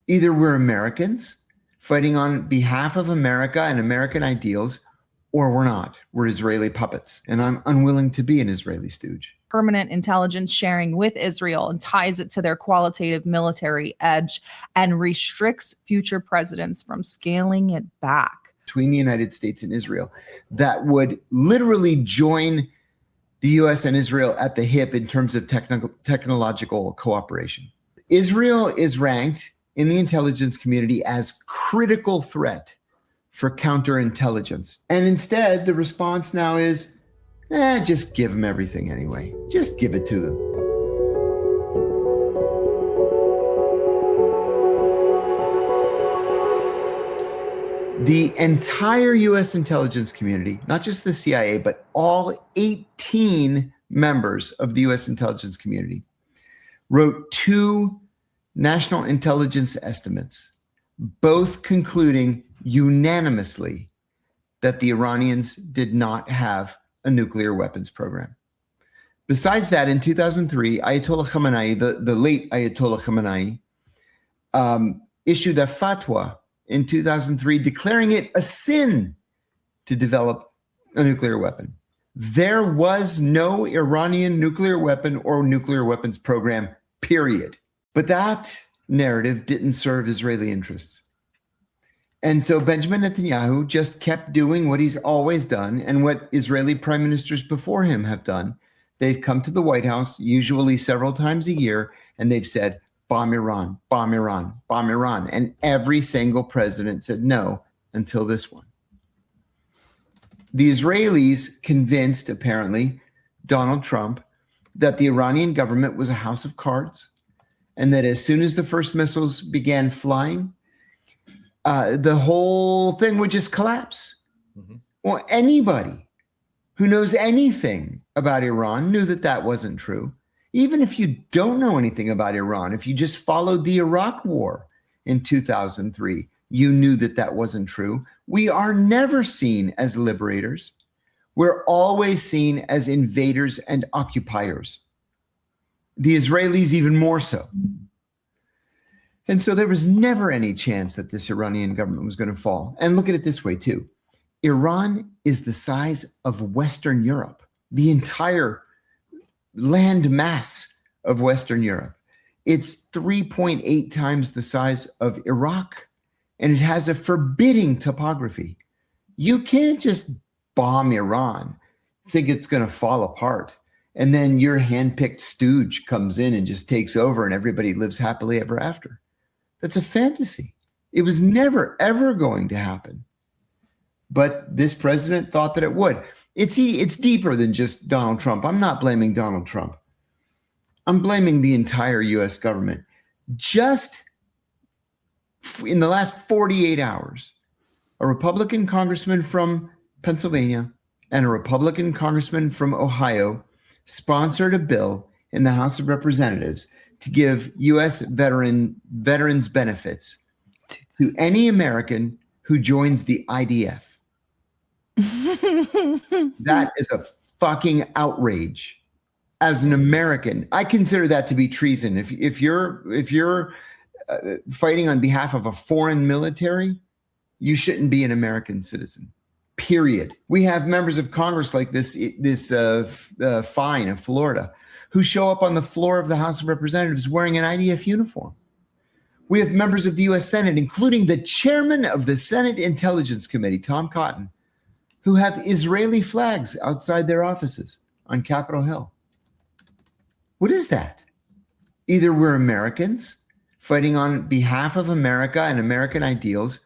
Either we're Americans fighting on behalf of America and American ideals, or we're not. We're Israeli puppets, and I'm unwilling to be an Israeli stooge. Permanent intelligence sharing with Israel and ties it to their qualitative military edge and restricts future presidents from scaling it back. Between the United States and Israel, that would literally join the US and Israel at the hip in terms of technological cooperation. Israel is ranked in the intelligence community as critical threat for counterintelligence. And instead, the response now is, just give them everything anyway. Just give it to them. The entire US intelligence community, not just the CIA, but all 18 members of the US intelligence community, wrote 2 national intelligence estimates, both concluding unanimously that the Iranians did not have a nuclear weapons program. Besides that, in 2003, Ayatollah Khamenei, the late Ayatollah Khamenei, issued a fatwa in 2003 declaring it a sin to develop a nuclear weapon. There was no Iranian nuclear weapon or nuclear weapons program, period. But that narrative didn't serve Israeli interests. And so Benjamin Netanyahu just kept doing what he's always done and what Israeli prime ministers before him have done. They've come to the White House, usually several times a year, and they've said, bomb Iran, bomb Iran, bomb Iran. And every single president said no until this one. The Israelis convinced, apparently, Donald Trump that the Iranian government was a house of cards, and that as soon as the first missiles began flying, the whole thing would just collapse. Mm-hmm. Well, anybody who knows anything about Iran knew that that wasn't true. Even if you don't know anything about Iran, if you just followed the Iraq War in 2003, you knew that that wasn't true. We are never seen as liberators. We're always seen as invaders and occupiers. The Israelis even more so. And so there was never any chance that this Iranian government was going to fall. And look at it this way too. Iran is the size of Western Europe, the entire land mass of Western Europe. It's 3.8 times the size of Iraq, and it has a forbidding topography. You can't just bomb Iran, think it's going to fall apart, and then your handpicked stooge comes in and just takes over and everybody lives happily ever after. That's a fantasy. It was never, ever going to happen. But this president thought that it would. It's deeper than just Donald Trump. I'm not blaming Donald Trump. I'm blaming the entire US government. Just in the last 48 hours, a Republican congressman from Pennsylvania and a Republican congressman from Ohio sponsored a bill in the House of Representatives to give US veterans benefits to any American who joins the IDF. That is a fucking outrage. As an American, I consider that to be treason. If you're fighting on behalf of a foreign military, you shouldn't be an American citizen. Period. We have members of Congress like this Fine of Florida who show up on the floor of the House of Representatives wearing an IDF uniform. We have members of the U.S. Senate, including the chairman of the Senate Intelligence Committee, Tom Cotton, who have Israeli flags outside their offices on Capitol Hill. What is that? Either we're Americans fighting on behalf of America and American ideals,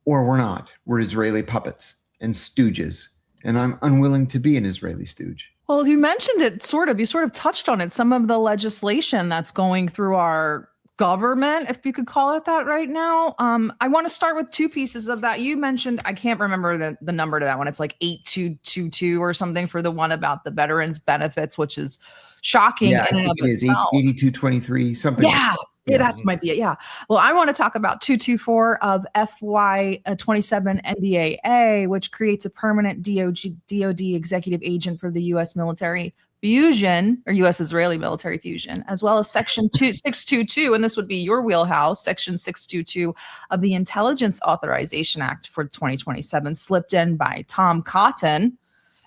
or we're not. We're Israeli puppets and stooges, and I'm unwilling to be an Israeli stooge. Well, you mentioned it you sort of touched on it, some of the legislation that's going through our government, if you could call it that right now. I want to start with 2 pieces of that. You mentioned, I can't remember the number to that one. It's like 8222 or something for the one about the veterans benefits, which is shocking. Yeah, I think it is 8223, something. Yeah. Yeah, that might be it. Yeah. Well, I want to talk about 224 of FY27 NDAA, which creates a permanent DoD executive agent for the U.S. military fusion, or U.S.-Israeli military fusion, as well as Section 622, and this would be your wheelhouse, Section 622 of the Intelligence Authorization Act for 2027, slipped in by Tom Cotton,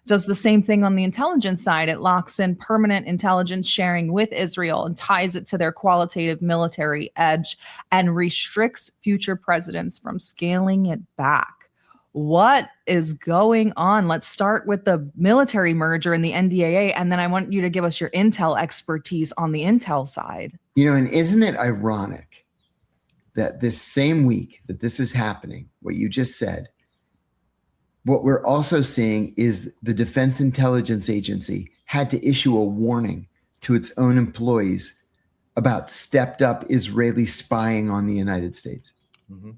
does the same thing on the intelligence side. It locks in permanent intelligence sharing with Israel and ties it to their qualitative military edge and restricts future presidents from scaling it back. What is going on? Let's start with the military merger and the NDAA, and then I want you to give us your intel expertise on the intel side. And isn't it ironic that this same week that this is happening, what you just said, what we're also seeing is the Defense Intelligence Agency had to issue a warning to its own employees about stepped up Israeli spying on the United States. Mm-hmm.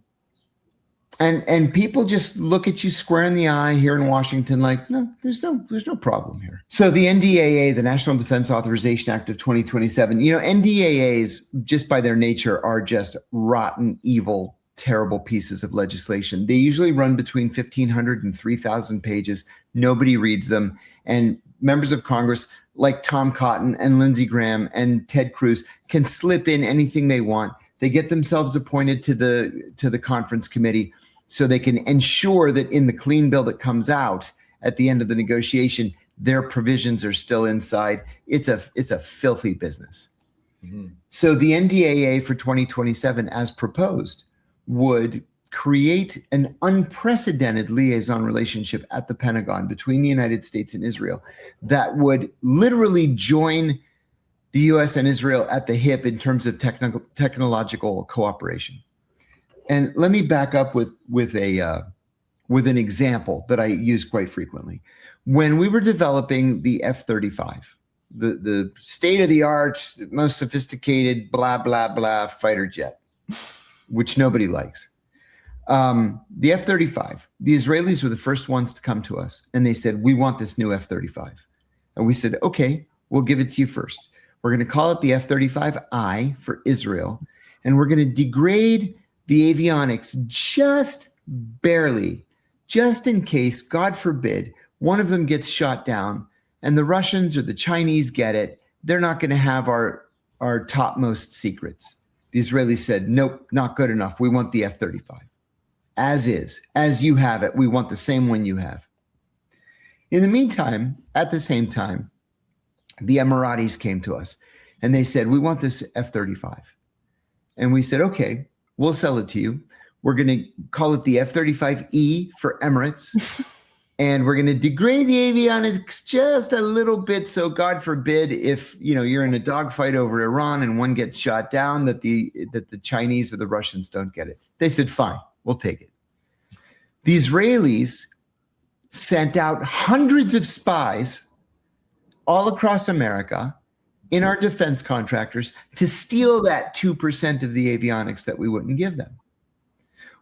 And people just look at you square in the eye here in Washington like, no, there's no problem here. So the NDAA, the National Defense Authorization Act of 2027, NDAAs just by their nature are just rotten, evil, terrible pieces of legislation. They usually run between 1,500 and 3,000 pages. Nobody reads them. And members of Congress like Tom Cotton and Lindsey Graham and Ted Cruz can slip in anything they want. They get themselves appointed to the conference committee so they can ensure that in the clean bill that comes out at the end of the negotiation, their provisions are still inside. It's a filthy business. Mm-hmm. So the NDAA for 2027, as proposed, would create an unprecedented liaison relationship at the Pentagon between the United States and Israel that would literally join the U.S. and Israel at the hip in terms of technological cooperation. And let me back up with an example that I use quite frequently. When we were developing the F-35, the state-of-the-art, most sophisticated, blah, blah, blah fighter jet, which nobody likes. The F-35, the Israelis were the first ones to come to us, and they said, we want this new F-35. And we said, okay, we'll give it to you first. We're going to call it the F-35I for Israel, and we're going to degrade the avionics just barely, just in case, God forbid, one of them gets shot down, and the Russians or the Chinese get it. They're not going to have our topmost secrets. The Israelis said, nope, not good enough. We want the F-35. As is, as you have it. We want the same one you have. In the meantime, at the same time, the Emiratis came to us and they said, we want this F-35. And we said, okay, we'll sell it to you. We're going to call it the F-35E for Emirates. And we're going to degrade the avionics just a little bit. So God forbid, if you're in a dogfight over Iran and one gets shot down, that the Chinese or the Russians don't get it. They said, fine, we'll take it. The Israelis sent out hundreds of spies all across America in our defense contractors to steal that 2% of the avionics that we wouldn't give them.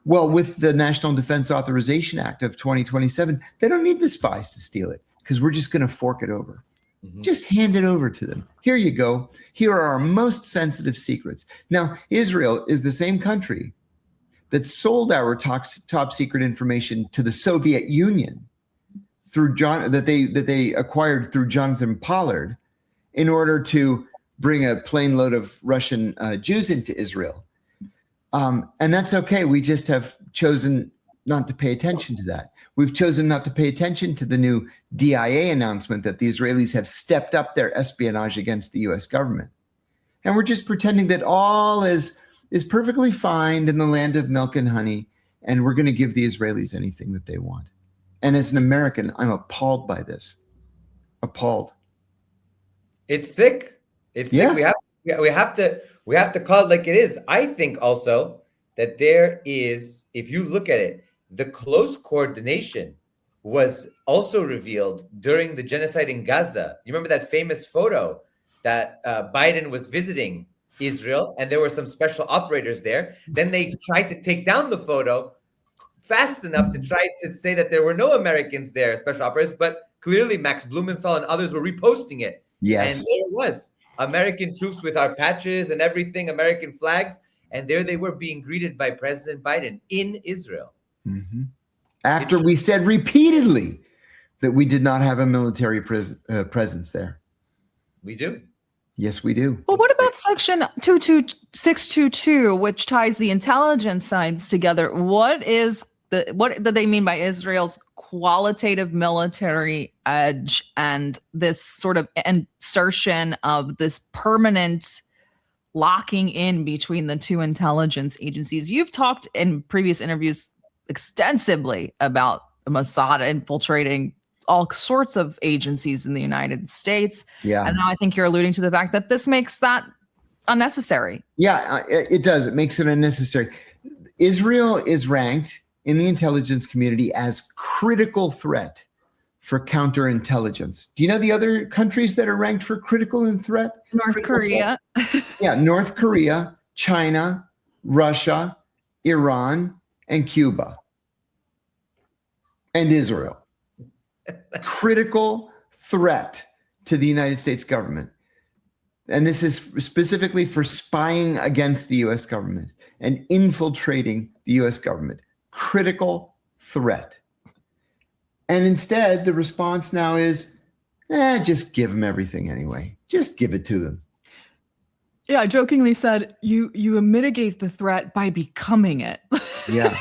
Well, with the National Defense Authorization Act of 2027, they don't need the spies to steal it because we're just going to fork it over. Mm-hmm. Just hand it over to them. Here you go. Here are our most sensitive secrets. Now, Israel is the same country that sold our top secret information to the Soviet Union through that they acquired through Jonathan Pollard in order to bring a plane load of Russian Jews into Israel. And that's okay. We just have chosen not to pay attention to that. We've chosen not to pay attention to the new DIA announcement that the Israelis have stepped up their espionage against the US government. And we're just pretending that all is perfectly fine in the land of milk and honey, and we're going to give the Israelis anything that they want. And as an American, I'm appalled by this. Appalled. It's sick. It's sick. We have to call it like it is. I think also that there is, if you look at it, the close coordination was also revealed during the genocide in Gaza. You remember that famous photo that Biden was visiting Israel and there were some special operators there. Then they tried to take down the photo fast enough to try to say that there were no Americans there, special operators, but clearly Max Blumenthal and others were reposting it. Yes. And there it was. American troops with our patches and everything, American flags. And there they were being greeted by President Biden in Israel. Mm-hmm. After we said repeatedly that we did not have a military presence there. We do. Yes, we do. Well, what about Section 22622, which ties the intelligence sides together? What do they mean by Israel's qualitative military edge and this sort of insertion of this permanent locking in between the two intelligence agencies? You've talked in previous interviews extensively about the Mossad infiltrating all sorts of agencies in the United States. Yeah. And now I think you're alluding to the fact that this makes that unnecessary. Yeah, it does. It makes it unnecessary. Israel is ranked in the intelligence community as critical threat for counterintelligence. Do you know the other countries that are ranked for critical threat? North Korea. Yeah, North Korea, China, Russia, Iran, and Cuba, and Israel. Critical threat to the United States government. And this is specifically for spying against the US government and infiltrating the US government. Critical threat. And instead, the response now is, just give them everything anyway. Just give it to them. Yeah, I jokingly said, you mitigate the threat by becoming it. Yeah,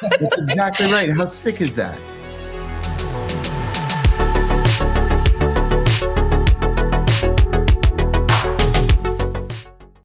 that's exactly right. How sick is that?